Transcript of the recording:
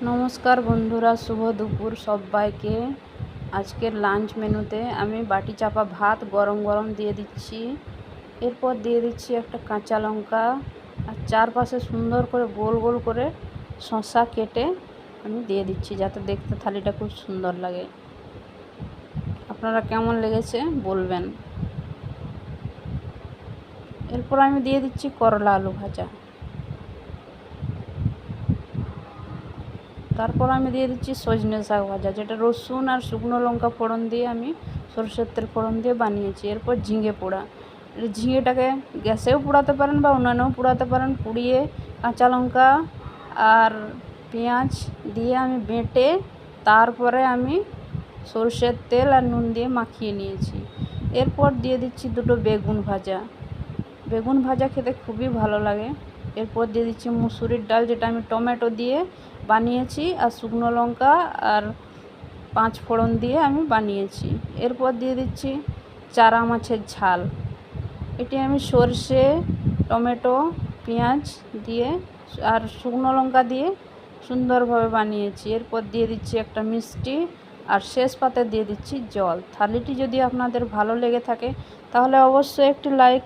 নমস্কার বন্ধুরা, শুভ দুপুর সবাইকে। আজকের লাঞ্চ মেনুতে আমি বাটি চাপা ভাত গরম গরম দিয়ে দিচ্ছি। এরপর দিয়ে দিচ্ছি একটা কাঁচা লঙ্কা, আর চারপাশে সুন্দর করে গোল গোল করে শসা কেটে আমি দিয়ে দিচ্ছি, যাতে দেখতে থালিটা খুব সুন্দর লাগে। আপনারা কেমন লেগেছে বলবেন। এরপর আমি দিয়ে দিচ্ছি করলা আলু ভাজা। তারপর আমি দিয়ে দিচ্ছি সজনে শাক ভাজা, যেটা রসুন আর শুকনো লঙ্কা ফোড়ন দিয়ে আমি সরষের তেল ফোড়ন দিয়ে বানিয়েছি। এরপর ঝিঙে পোড়া, ঝিঙেটাকে গ্যাসেও পোড়াতে পারেন বা উনানেও পোড়াতে পারেন। পুড়িয়ে কাঁচা লঙ্কা আর পেঁয়াজ দিয়ে আমি বেটে তারপরে আমি সরষের তেল আর নুন দিয়ে মাখিয়ে নিয়েছি। এরপর দিয়ে দিচ্ছি দুটো বেগুন ভাজা। বেগুন ভাজা খেতে খুবই ভালো লাগে। এরপর দিয়ে দিচ্ছি মুসুরির ডাল, যেটা আমি টমেটো দিয়ে বানিয়েছি আর শুকনো লঙ্কা আর 5 ফোড়ন দিয়ে আমি বানিয়েছি। এরপর দিয়ে দিচ্ছি চারা মাছের ঝাল। এটি আমি সরষে, টমেটো, পেঁয়াজ দিয়ে আর শুকনো লঙ্কা দিয়ে সুন্দরভাবে বানিয়েছি। এরপর দিয়ে দিচ্ছি একটা মিষ্টি, আর শেষ পাতে দিয়ে দিচ্ছি জল। থালিটি যদি আপনাদের ভালো লেগে থাকে তাহলে অবশ্যই একটি লাইক